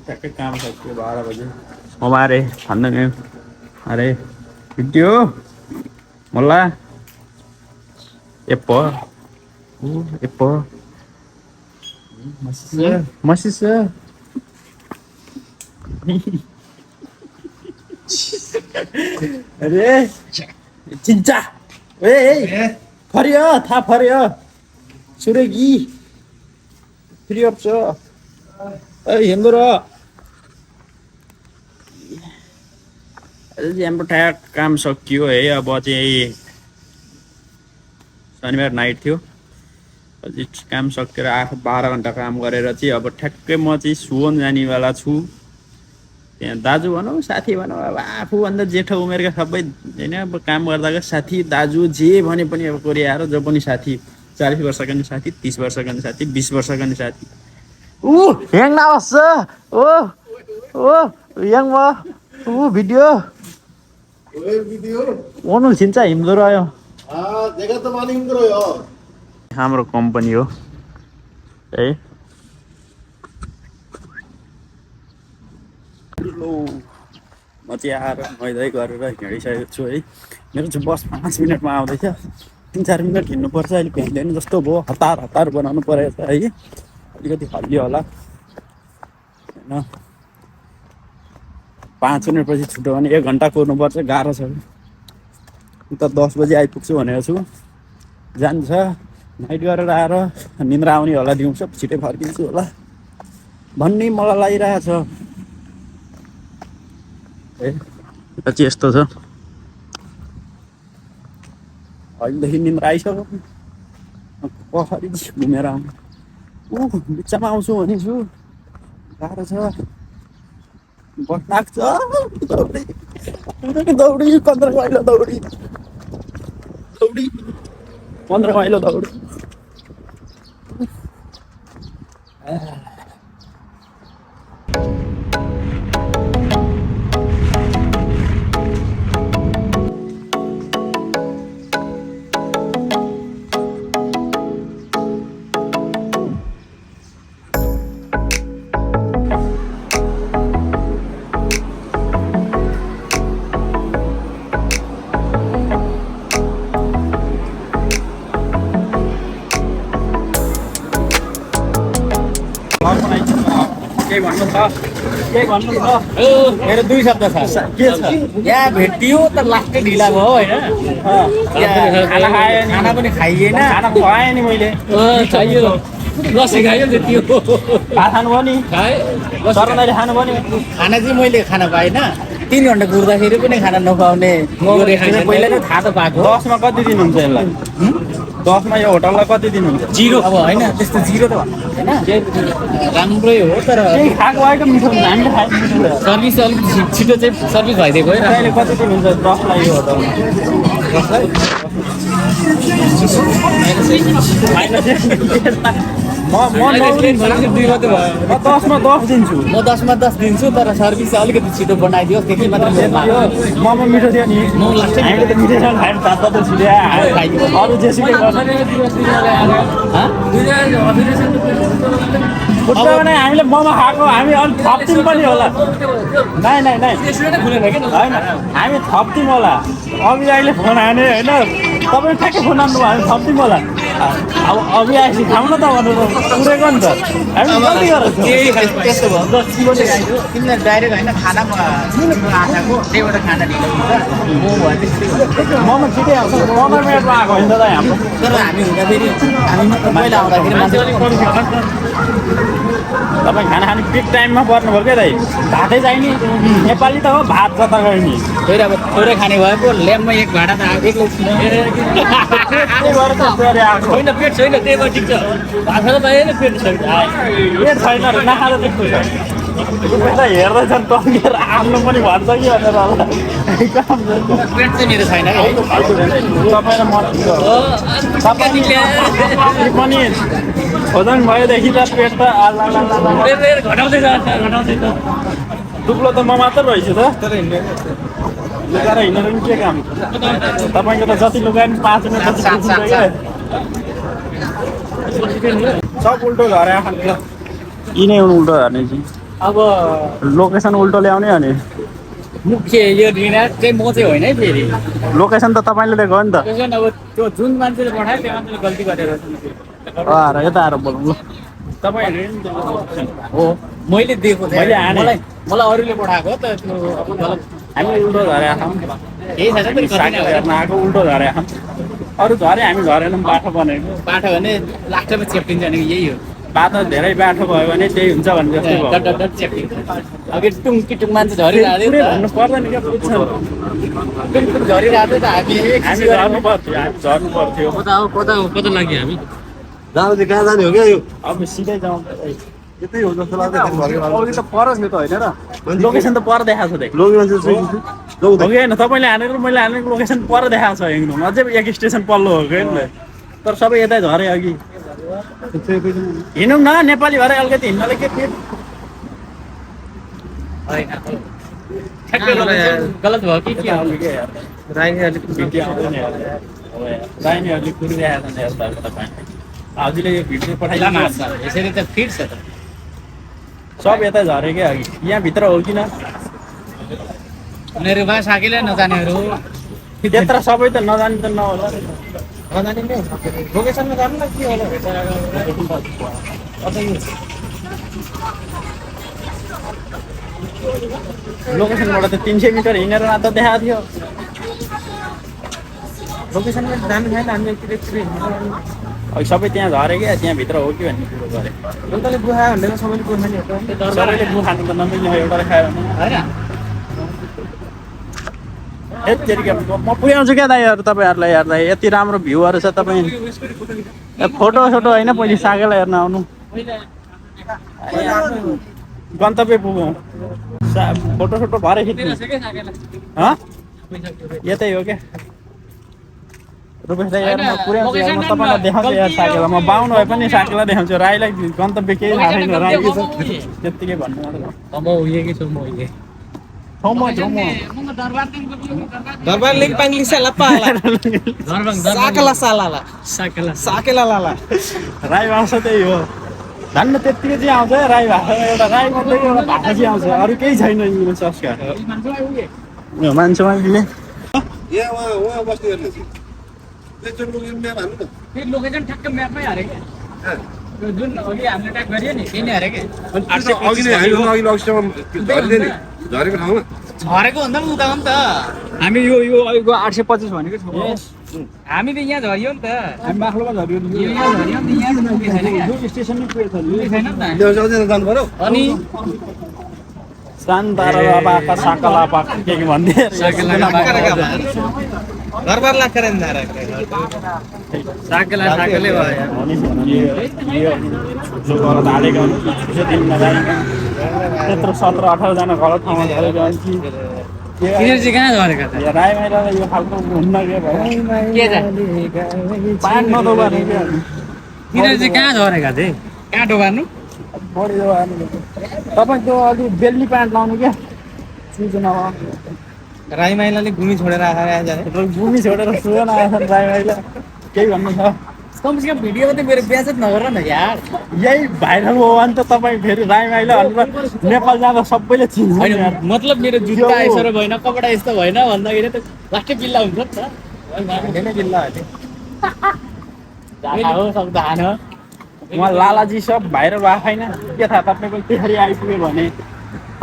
ठ्याक्कै काम सक्यो 12 बजे हमारे भन्नु नि अरे भिडियो मोल्ला एप्पो एप्पो मसिस अरे चिन्चा ए फर्यो थाहा फर्यो सुरेगी फ्री अफ छ हिँड्दो र हाम्रो ठ्याक काम सकियो है अब चाहिँ शनिबार नाइट थियो अझै काम सकेर 8-12 घन्टा काम गरेर चाहिँ अब ठ्याक्कै म चाहिँ सुवन जानेवाला छु त्यहाँ दाजु भनौँ साथी भनौँ अब आफूभन्दा जेठो उमेरका सबै होइन अब काम गर्दाको साथी दाजु जे भने पनि अब कोरिया जो पनि साथी 40 वर्षका नि साथी 30 वर्षका नि साथी 20 वर्षका नि साथी ह्याङ नहोस् ह्याङ भयो भिडियो ओनु छिन्छ हिँड्दो रह्यो हाम्रो कम्पनी हो है म चाहिँ आएर मैदै गरेर हिँडिसकेको छु है मेरो चाहिँ बस 5 मिनटमा आउँदैछ 3-4 मिनट हिँड्नुपर्छ अहिले भ्याउँदैन जस्तो भयो हतार बनाउनु परेको छ है अलिकति हल्लियो होला होइन 5 मिनटपछि छुट्यो भने 1 घन्टा कुर्नुपर्छ गाह्रो छ उता 10 बजी आइपुग्छु भनेको छु जान्छ नाइट गरेर आएर निन्द्रा आउने होला दिउँसो छिटै फर्किन्छु होला भन्ने मलाई लागिरहेछ ए यता चाहिँ यस्तो छ अहिलेदेखि निन्द्रा आइसक्यो पछाडि घुमेर आउनु बिचमा आउँछु भनेछु गाह्रो छ बस लाग्छ दौडी 15 माइलो दौडी 15 माइलो दौडी मेरो 2 शब्द छ के छ यहाँ भेटियो त लास्टै ढिला भयो होइन खाना खायो नि खाना पनि खाइएन खाना खुवाएँ नि मैले खाइयो लस्सी खायो त्यतियो भात खानु भयो नि खाएँ सरनाले खानु भयो नि खाना चाहिँ मैले खाना पाइनँ 3 घन्टा घुर्दाखेरि पनि खाना नपाउने पहिला नै थाहा त पाएको 10 मा कति दिनुहुन्छ यसलाई 10 मा यो होटललाई कति दिनुहुन्छ 0 अब होइन त्यस्तो 0 त हैन राम्रै हो तर खाएको आएको मिठो हुन्छ हामीले खाएको मिठो सर्भिस अलिक छिटो चाहिँ सर्भिस भइदिएको है अहिले कति दिनुहुन्छ 10 लाई यो होटलमा 10 लाई म 2 मात्रै भयो म 10 मा 10 दिन्छु म 10 मा 10 दिन्छु तर सर्भिस चाहिँ अलिकति छिटो बनाइदियोस् त्यति मात्र ममा मिठो थियो नि म लास्टै हामीले त मिठो खानु खायौँ तातो त छिटो खाइयो अरु जेसुकै गर्छ पुट्टाउने हामीले ममा खाएको हामी अलि थप्दिम पनि होला नाइ होइन हामी थप्दिम होला अघि अहिले फोन हाने होइन तपाईँ ठ्याक्कै फोन हान्नु भयो हामी थप्दिम होला अब अघि आएपछि खाउँ न त भनेर पुरेको नि त हामी कति गरेर त्यस्तो भयो तिमीलाई डाइरेक्ट होइन खाना आँखाको त्यहीबाट खाना ढिलो हुन्छ ममा छिटै आउँछ 15 मिनटमा आएको होइन त हाम्रो तर हामी हुँदाखेरि हामी पहिला आउँदाखेरि तपाईँ खाना खाने पिक टाइममा पर्नुभयो क्या दाइ भातै चाहिने नेपाली त हो भात जता गयो नि फेरि अब थोरै खाने भए पो ल्याम्पमा 1 भाँडा त आएको होइन पेट छैन त्यही भएर ठिक छ भात खाँदा पाएन पेट छैन पेट छैन नखाँदा त्यस्तो छ हेर्दैछन् टन्केर आफ्नो पनि भन्छ कि भनेर पेट चाहिँ मेरो छैन तपाईँ पनि खोजन भएदेखि त पेट त घटाउँदै दुब्लो त म मात्र रहेछु त तर लुगाएर हिँडेर पनि के काम तपाईँको त जति लुगायो नि 5 मिनट सब उल्टो घर आएको यिनै उल्टो हार्ने चाहिँ अब लोकेसन उल्टो ल्याउने अनि मुख्य यो निर्णय चाहिँ म चाहिँ होइन है फेरि लोकेसन त तपाईँले दिएको हो नि त त्यसैले अब त्यो जुन मान्छेले पठायो त्यो मान्छेले गल्ती गरेर यता आएर बोल्नु ल हो मैले दिएको मैले मलाई अरूले पठाएको त त्यो गलत हामी उल्टो झरेका छौँ केही छैन त हेर्न आएको उल्टो झरेका छौँ अरू झरे हामी झरेनौँ बाटो बनेको बाटो भने लास्टमा चेप्टिन्छ भने यही हो बाटो धेरै बाटो भयो भने त्यही हुन्छ भने जस्तै भयो डट डट डट चेप्टिन्छ अघि टुङ किटुङ मान्छे झरिरहेको पुरै थियो भन्नु पर्दैन क्या पुग्छ टुङ टुङ झरिरहेको थियो त हामी झर्नु पर्थ्यो कता लाग्यो हामी जानु चाहिँ कहाँ जाने हो क्या यो अब सिधै जाउँ यतै हो जस्तो लाग्छ अघि त परोस् नि त होइन र लोकेसन त पर देखाएको छ लोक मान्छे चाहिँ जाउँ हो कि होइन तपाईँले हानेको मैले हानेको लोकेसन पर देखाएको छ हिँड्नु अझै एक स्टेसन पल्लो हो कि तर सबै यतै झरे अघि हिँडौँ न नेपाली भएर अलिकति हिँड्नलाई के थियो गलत भयो कि के हो राइनीहरूले कुरिरहेको छ यस्ता तपाईँले हजुरले यो भिडियो पठाइदिनु यसरी त फिट छ त सब यता झरे क्या अघि यहाँभित्र हो किन उनीहरू भए साकेले नजानेहरू त्यत्र सबै त नजाने त नहोला नजाने नै लोकेसनमा जानु न के होला लोकेसनबाट त 300 मिटर हिँडेर त देखाएको थियो लोकेसनमा जानु छैन हामी अघि सबै त्यहाँ झरे क्या त्यहाँभित्र हो कि भन्ने कुरो गरे एउटाले गुहा भन्दैन सबैले गुहा नि हो सबैले गु खानु त नमिल्ने हो एउटाले खायो भने होइन यतिखेर म पुर्याउँछु क्या दाइहरू तपाईँहरूलाई हेर्दा यति राम्रो भ्यूहरू छ तपाईँ फोटो सोटो होइन पहिले साकेलाई हेर्न आउनु गन्तव्य पुगौँ फोटो सोटो भरे खिच्नु यतै हो क्या रुपेश दाइ हेर्नु पुर्याउँछु म तपाईँलाई देखाउँछु यार साकेलाई म बाहुन भए पनि साकेलाई देखाउँछु राईलाई गन्तव्य केही थाहा छैन राई के छ त्यत्तिकै भन्नु मात्रै दरबार लिङपाङ लिसा लप्पा साकेला लाला राई भाषा त्यही हो धन्न त्यत्तिकै चाहिँ आउँछ राई भाषा एउटा राई मात्रै एउटा भाषा चाहिँ आउँछ अरू केही छैन यिनीहरू संस्कार मान्छेमा दिने यहाँ उहाँ बस्ती गर्ने चाहिँ एकचोटि लोकेसन म्याप हाल्नु न त्यो लोकेसन ठ्याक्क म्यापमै हारे क्या जुन अघि हामीले ट्याग गरियो नि त्यही नै हारे क्या अघि नै हामी अघि लक्ष्यमा झरिदियो नि झरेको ठाउँमा झरेको भन्दा पनि उता हो नि त हामी यो अहिलेको 825 भनेको छौँ हामी त यहाँ झरियो नि त हामी माथिल्लोमा झऱ्यो नि यो यहाँ झरियो नि त यहाँ पुगेको छैन क्या यो स्टेसनमै पुगेको छ पुगेको छैन नि त त्यो जाउँ जानु पर्यो अनि शान्तारा बाका साकला पाक के भन्दै घरबार लाग्छ नि साकेला साकेले भयो त्यत्रो 17-18 जना गलत ठाउँमा झरेको अनि यिनीहरू चाहिँ कहाँ झरेका त राई महिलालाई यो खालको घुम्न के भयो के छ पान नदोबार्ने के यिनीहरू चाहिँ कहाँ झरेका थिए कहाँ डोबार्नु बढी दोबार्ने तपाईँको अलि बेल्ली प्यान्ट लाउनु क्या चिज नभए राई माइलाले घुमी छोडेर आएर भूमि छोडेर सुन आएछ राई महिला केही भन्नु छ कमसेकम भिडियोमा त मेरो बेइज्जत नगर न यार यही भाइरल हो भने त तपाईँ फेरि राई महिला भनेर नेपाल जाँदा सबैले चिन्छ होइन मतलब मेरो जुत्ता यसो भएन कपडा यस्तो भएन भन्दाखेरि त लास्टै बिल्ला हुन्छ नि त धेरै जिल्ला हो सक्दा हान उहाँ लालाजी सब भाइरल भएको छैन के थाहा तपाईँको त्यसरी आइपुग्यो भने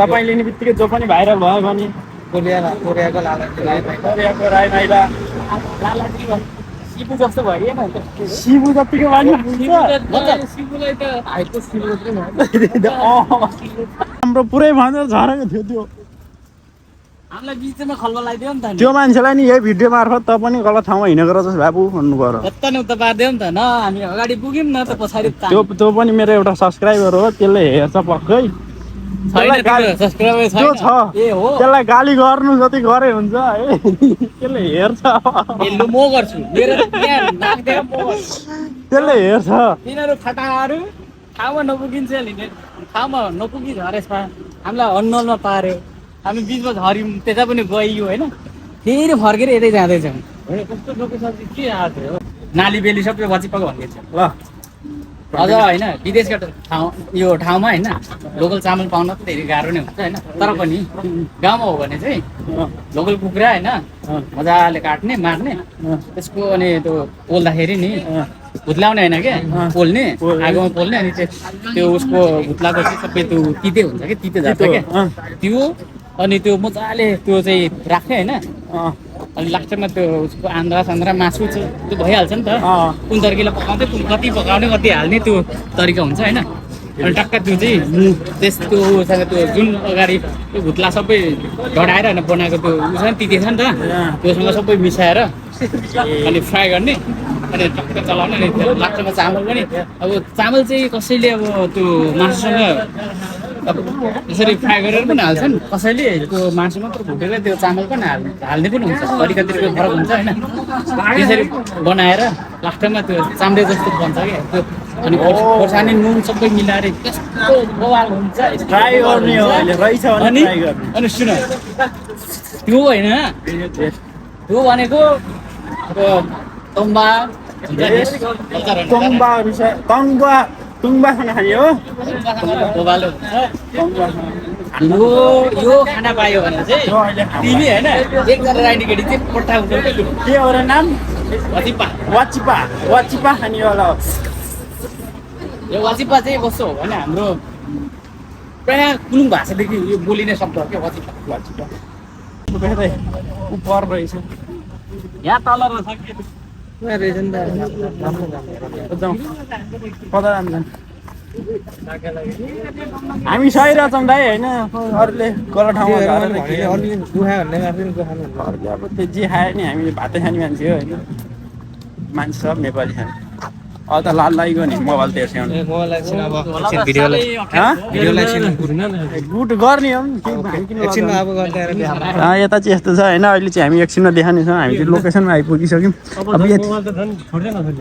तपाईँले नि बित्तिकै जो पनि भाइरल भयो भने कोरियाको कोरियाको राई महिला सिबु जस्तो भइएन शिवु जतिको सिबुलाई त हाइटको सिबु हाम्रो पुरै भनेर झरेको थियो त्यो हामीलाई बिचमा खल्वा लगाइदियो नि त त्यो मान्छेलाई नि यही भिडियो मार्फत त पनि गलत ठाउँमा हिँडेको रहेछ बाबु भन्नु पर्यो कता न उता पारिदियो नि त न हामी अगाडि पुग्यौँ न त पछाडि त्यो पनि मेरो एउटा सब्सक्राइबर हो त्यसले हेर्छ पक्कै त्यो छ ए हो त्यसलाई गाली गर्नु जति गरे हुन्छ है त्यसले हेर्छ लु म गर्छु मेरो त्यहाँ नाक देख म गर्छु त्यसले हेर्छ तिनीहरू खटाहरू ठाउँमा नपुगिन्छ लिने ठाउँमा नपुगी झरेछ हामीलाई अन्नलमा पार्यो हामी बिचमा झऱ्यौँ त्यता पनि गइयो होइन फेरि फर्केर यतै जाँदैछौँ कस्तो लोकेसन के आएको थियो नाली बेली सबै बचिपाको भन्ने थियो ल अझ होइन विदेशका यो ठाउँमा होइन लोकल चामल पाउन त धेरै गाह्रो नै हुन्छ होइन तर पनि गाउँमा हो भने चाहिँ लोकल कुखुरा होइन मजाले काट्ने मार्ने त्यसको अनि त्यो पोल्दाखेरि नि भुत्लाउने होइन क्या पोल्ने आगोमा पोल्ने अनि त्यो उसको भुत्लाको चाहिँ सबै त्यो तिते हुन्छ कि तिते जान्छ क्या त्यो अनि त्यो मजाले त्यो चाहिँ राख्ने होइन अनि लास्टमा त्यो उसको आन्द्रा मासु चाहिँ त्यो भइहाल्छ नि त कुन तरिकाले पकाउँदै कति पकाउने कति हाल्ने त्यो तरिका हुन्छ होइन अनि टक्क त्यो चाहिँ त्योसँग त्यो जुन अगाडि त्यो भुत्ला सबै डढाएर होइन बनाएको त्यो उसँग तिते छ नि त त्योसँग सबै मिसाएर अनि फ्राई गर्ने अनि टक्क चलाउने अनि लास्टमा चामल पनि अब चामल चाहिँ कसैले अब त्यो मासुसँग अब यसरी फ्राई गरेर पनि हाल्छन् कसैले त्यो मासु मात्र भुटेर त्यो चामल पनि हाल्ने पनि हुन्छ तरिकातिरको फरक हुन्छ होइन त्यसरी बनाएर लास्टमा त्यो चाम्रे जस्तो बन्छ क्या त्यो अनि खोर्सानी नुन सबै मिलाएर त्यस्तो बवाल हुन्छ ट्राई गर्ने हो अहिले रहेछ भने ट्राई गर्ने अनि सुन त्यो होइन त्यो भनेको अब तम्बा तुङबा खाना खाने हो बवालो हुन्छ यो खाना पायो भने चाहिँ तिमी होइन एकजना राइडी केटी चाहिँ पट्टा हुन्छ के हो र नाम वाचिपा वाचिपा खानेवाला हो यो वाचिपा चाहिँ कस्तो हो भने हाम्रो प्रायः कुलुङ भाषादेखि यो बोलिने शब्द हो क्या वाचिपा उपर रहेछ यहाँ तल रहेछ हामी सही रहेछौँ दाइ होइन अरूले गलत ठाउँमा अब त्यो जे खायो नि हामीले भातै खाने मान्छे हो होइन मान्छे सब नेपाली खाने अब त लाल गयो नि मोबाइल तेर्स्याउनु गुड गर्ने हो यता चाहिँ यस्तो छ होइन अहिले चाहिँ हामी एकछिनमा देखाउनेछौँ हामी चाहिँ लोकेसनमा आइपुगिसक्यौँ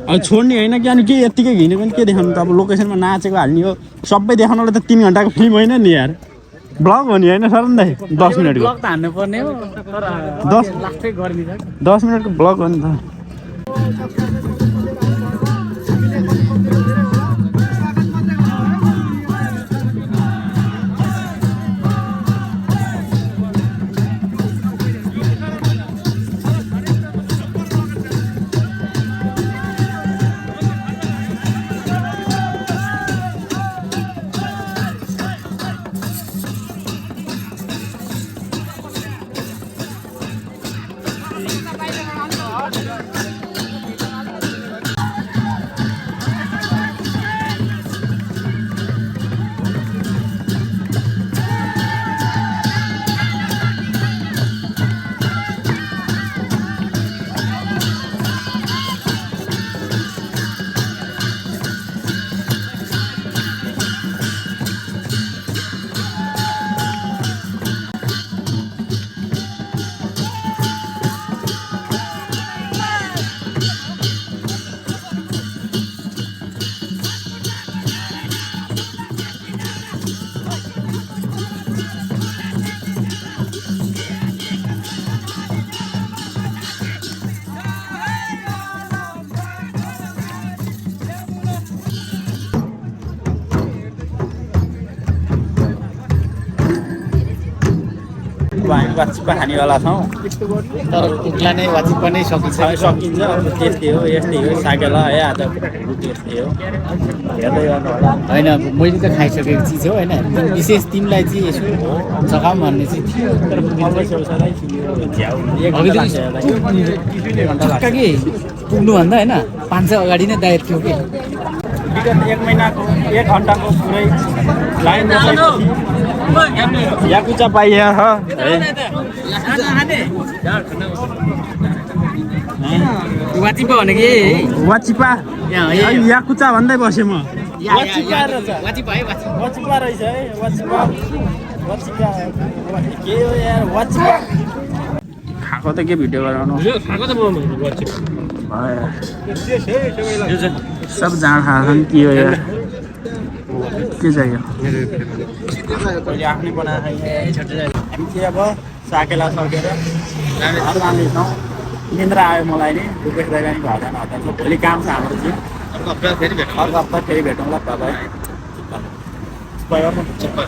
अब छोड्ने होइन कि अनि के यत्तिकै हिँड्यो भने के देखाउनु त अब लोकेसनमा नाचेको हाल्ने हो सबै देखाउनुलाई त 3 घन्टाको फिल्म होइन नि यार ब्लग हो नि होइन सर नि 10 मिनटको 10 मिनटको ब्लग हो नि त हामी वाचिपा खानेवाला छौँ तर कुखुरा नै वाचिपा नै सकिन्छ सकिन्छ त्यस्तै हो यस्तै हो साकेला है आज त्यस्तै हो हेर्दै गर्नु होला होइन मैले त खाइसकेको चिज हो होइन विशेष तिमीलाई चाहिँ यसो जगाम भन्ने चाहिँ थियो तर ठक्क कि पुग्नुभन्दा होइन 5 अगाडि नै दायर थियो कि विगत 1 महिनाको 1 घन्टाको पुरै लाइन याकुचा पाइया ह वाचिपा भनेको वाचिपा याकुचा भन्दै बसेँ म वाचिपा रहेछ है वाचिपा के हो यार वाचिपा खाएको त के भिडियो गराउनु सब जाँड खान्छन् के हो यार के चाहियो पहिले आफ्नै बनाएर हामी चाहिँ अब साकेला सकेर जाँदैछौँ निन्द्रा आयो मलाई नि दुपेश दाइ पनि भएन भोलि काम छ हाम्रो चाहिँ अर्को हप्ता फेरि भेटौँ अर्को हप्ता फेरि भेटौँला तपाईँ चिप्पा